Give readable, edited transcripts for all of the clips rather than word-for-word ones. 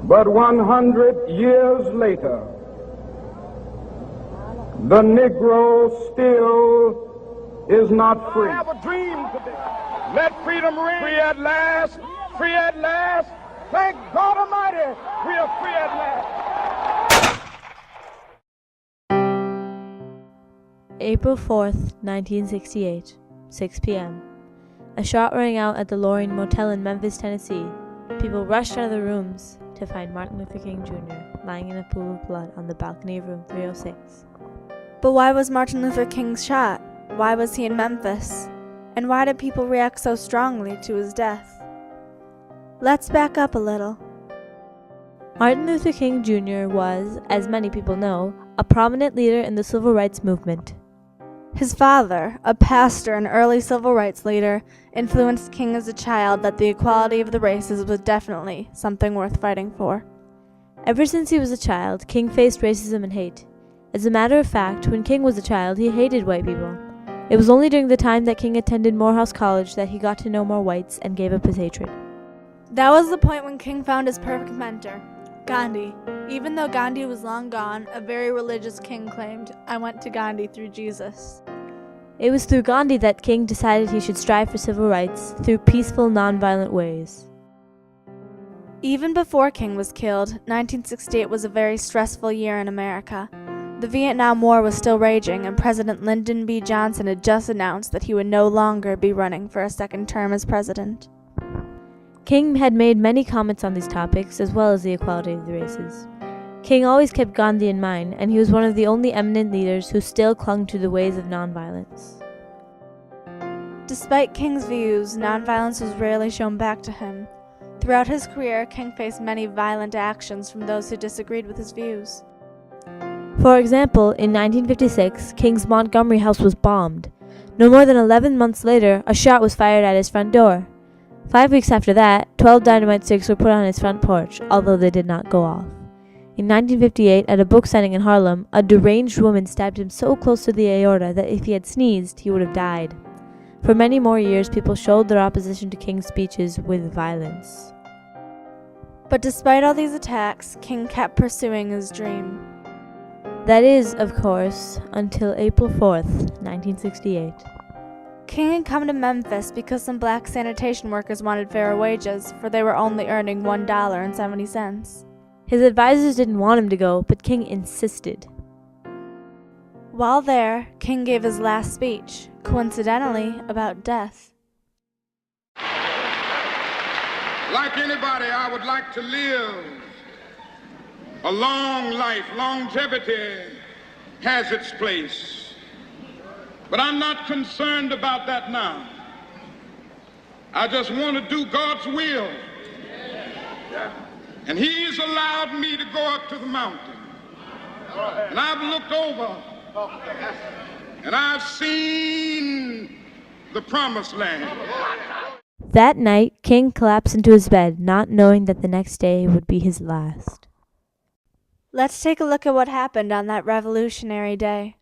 But 100 years later, the Negro still is not free. I have a dream today. Let freedom ring. Free at last. Free at last. Thank God Almighty, we are free at last. April 4th, 1968, 6 p.m. A shot rang out at the Lorraine Motel in Memphis, Tennessee. People rushed out of their rooms to find Martin Luther King Jr. lying in a pool of blood on the balcony of room 306. But why was Martin Luther King shot? Why was he in Memphis? And why did people react so strongly to his death? Let's back up a little. Martin Luther King Jr. was, as many people know, a prominent leader in the civil rights movement. His father, a pastor and early civil rights leader, influenced King as a child that the equality of the races was definitely something worth fighting for. Ever since he was a child, King faced racism and hate. As a matter of fact, when King was a child, he hated white people. It was only during the time that King attended Morehouse College that he got to know more whites and gave up his hatred. That was the point when King found his perfect mentor, Gandhi. Even though Gandhi was long gone, a very religious King claimed, "I went to Gandhi through Jesus." It was through Gandhi that King decided he should strive for civil rights through peaceful, nonviolent ways. Even before King was killed, 1968 was a very stressful year in America. The Vietnam War was still raging, and President Lyndon B. Johnson had just announced that he would no longer be running for a second term as president. King had made many comments on these topics, as well as the equality of the races. King always kept Gandhi in mind, and he was one of the only eminent leaders who still clung to the ways of nonviolence. Despite King's views, nonviolence was rarely shown back to him. Throughout his career, King faced many violent actions from those who disagreed with his views. For example, in 1956, King's Montgomery house was bombed. No more than 11 months later, a shot was fired at his front door. 5 weeks after that, 12 dynamite sticks were put on his front porch, although they did not go off. In 1958, at a book signing in Harlem, a deranged woman stabbed him so close to the aorta that if he had sneezed, he would have died. For many more years, people showed their opposition to King's speeches with violence. But despite all these attacks, King kept pursuing his dream. That is, of course, until April 4th, 1968. King had come to Memphis because some black sanitation workers wanted fairer wages, for they were only earning $1.70. His advisors didn't want him to go, but King insisted. While there, King gave his last speech, coincidentally about death. Like anybody, I would like to live a long life. Longevity has its place. But I'm not concerned about that now. I just want to do God's will. And He's allowed me to go up to the mountain. And I've looked over and I've seen the promised land. That night, King collapsed into his bed, not knowing that the next day would be his last. Let's take a look at what happened on that revolutionary day.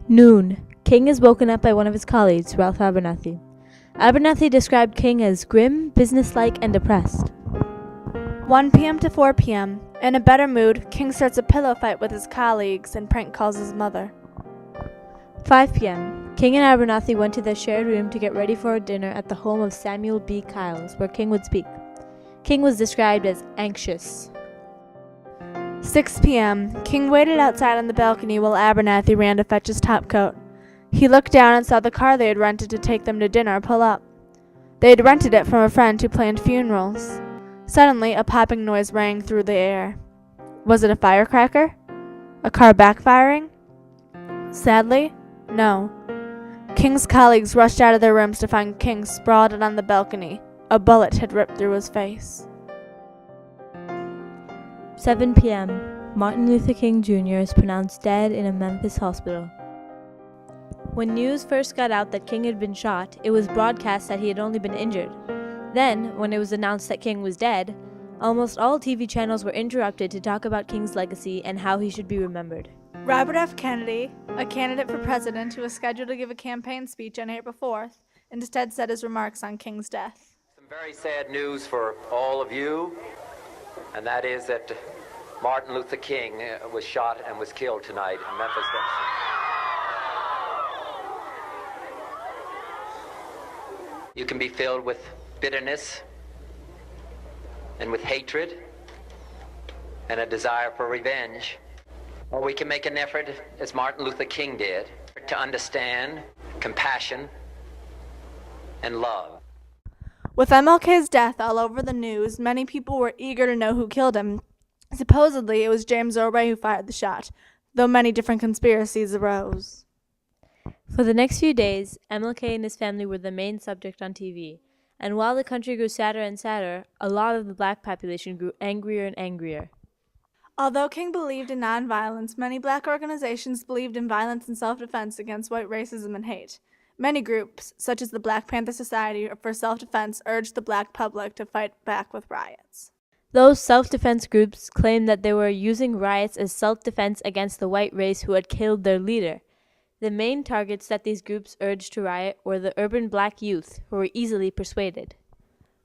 Noon. King is woken up by one of his colleagues, Ralph Abernathy. Abernathy described King as grim, businesslike, and depressed. 1 p.m. to 4 p.m. In a better mood, King starts a pillow fight with his colleagues and prank calls his mother. 5 p.m. King and Abernathy went to their shared room to get ready for a dinner at the home of Samuel B. Kiles, where King would speak. King was described as anxious. 6 p.m. King waited outside on the balcony while Abernathy ran to fetch his topcoat. He looked down and saw the car they had rented to take them to dinner pull up. They had rented it from a friend who planned funerals. Suddenly, a popping noise rang through the air. Was it a firecracker? A car backfiring? Sadly, no. King's colleagues rushed out of their rooms to find King sprawled out on the balcony. A bullet had ripped through his face. 7 p.m. Martin Luther King Jr. is pronounced dead in a Memphis hospital. When news first got out that King had been shot, it was broadcast that he had only been injured. Then, when it was announced that King was dead, almost all TV channels were interrupted to talk about King's legacy and how he should be remembered. Robert F. Kennedy, a candidate for president who was scheduled to give a campaign speech on April 4th, instead said his remarks on King's death. Some very sad news for all of you and that is that Martin Luther King was shot and was killed tonight in Memphis, Tennessee. You can be filled with bitterness and with hatred and a desire for revenge, or we can make an effort, as Martin Luther King did, to understand, compassion, and love. With MLK's death all over the news, many people were eager to know who killed him. Supposedly, it was James Orway who fired the shot, though many different conspiracies arose. For the next few days, MLK and his family were the main subject on TV, and while the country grew sadder and sadder, a lot of the black population grew angrier and angrier. Although King believed in nonviolence, many black organizations believed in violence and self-defense against white racism and hate. Many groups, such as the Black Panther Society for Self-Defense, urged the black public to fight back with riots. Those self-defense groups claimed that they were using riots as self-defense against the white race who had killed their leader. The main targets that these groups urged to riot were the urban black youth, who were easily persuaded.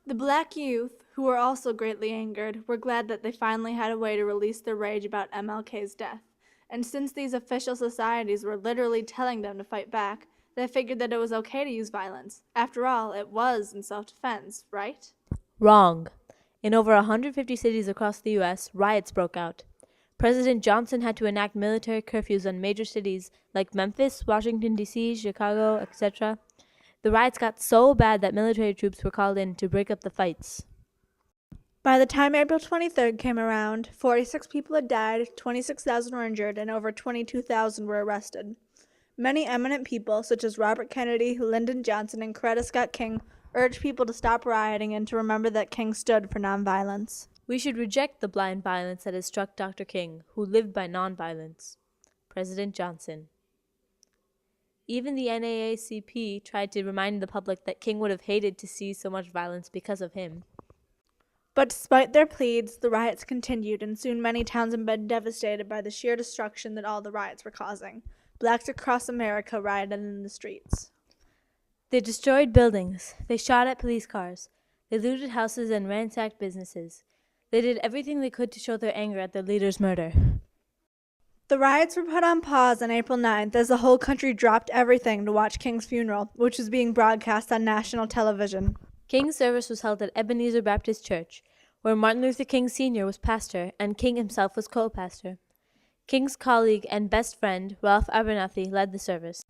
The black youth, who were also greatly angered, were glad that they finally had a way to release their rage about MLK's death. And since these official societies were literally telling them to fight back, they figured that it was okay to use violence. After all, it was in self-defense, right? Wrong. In over 150 cities across the U.S., riots broke out. President Johnson had to enact military curfews on major cities like Memphis, Washington, D.C., Chicago, etc. The riots got so bad that military troops were called in to break up the fights. By the time April 23rd came around, 46 people had died, 26,000 were injured, and over 22,000 were arrested. Many eminent people, such as Robert Kennedy, Lyndon Johnson, and Coretta Scott King, urged people to stop rioting and to remember that King stood for nonviolence. We should reject the blind violence that has struck Dr. King, who lived by nonviolence. President Johnson. Even the NAACP tried to remind the public that King would have hated to see so much violence because of him. But despite their pleas, the riots continued, and soon many towns had been devastated by the sheer destruction that all the riots were causing. Blacks across America rioted in the streets. They destroyed buildings. They shot at police cars. They looted houses and ransacked businesses. They did everything they could to show their anger at their leader's murder. The riots were put on pause on April 9th as the whole country dropped everything to watch King's funeral, which was being broadcast on national television. King's service was held at Ebenezer Baptist Church, where Martin Luther King Sr. was pastor and King himself was co-pastor. King's colleague and best friend, Ralph Abernathy, led the service.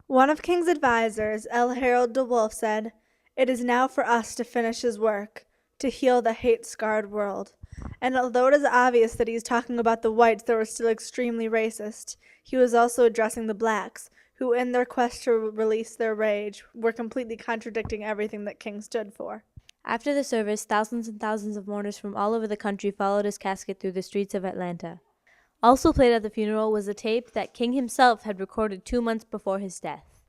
One of King's advisors, L. Harold DeWolf, said, "It is now for us to finish his work, to heal the hate-scarred world." And although it is obvious that he is talking about the whites that were still extremely racist, he was also addressing the blacks, who in their quest to release their rage were completely contradicting everything that King stood for. After the service, thousands and thousands of mourners from all over the country followed his casket through the streets of Atlanta. Also played at the funeral was a tape that King himself had recorded 2 months before his death.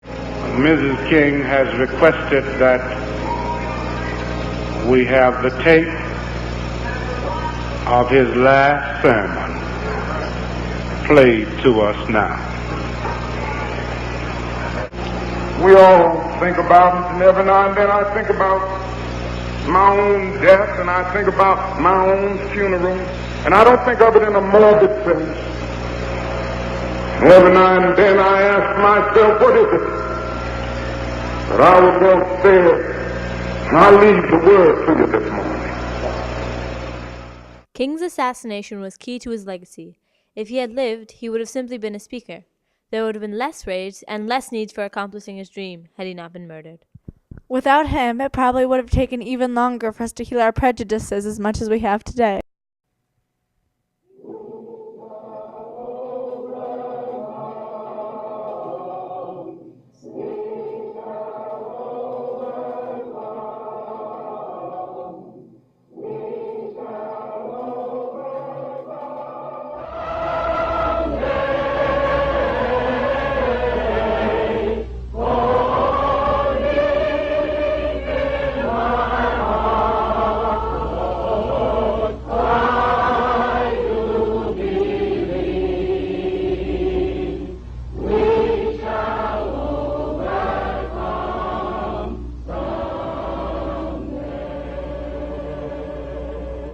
Mrs. King has requested that we have the tape of his last sermon played to us now. We all think about it, and every now and then I think about my own death, and I think about my own funeral, and I don't think of it in a morbid sense. And every now and then I ask myself, what is it that I was going to say? And I leave the word to you this morning. King's assassination was key to his legacy. If he had lived, he would have simply been a speaker. There would have been less rage and less need for accomplishing his dream had he not been murdered. Without him, it probably would have taken even longer for us to heal our prejudices as much as we have today.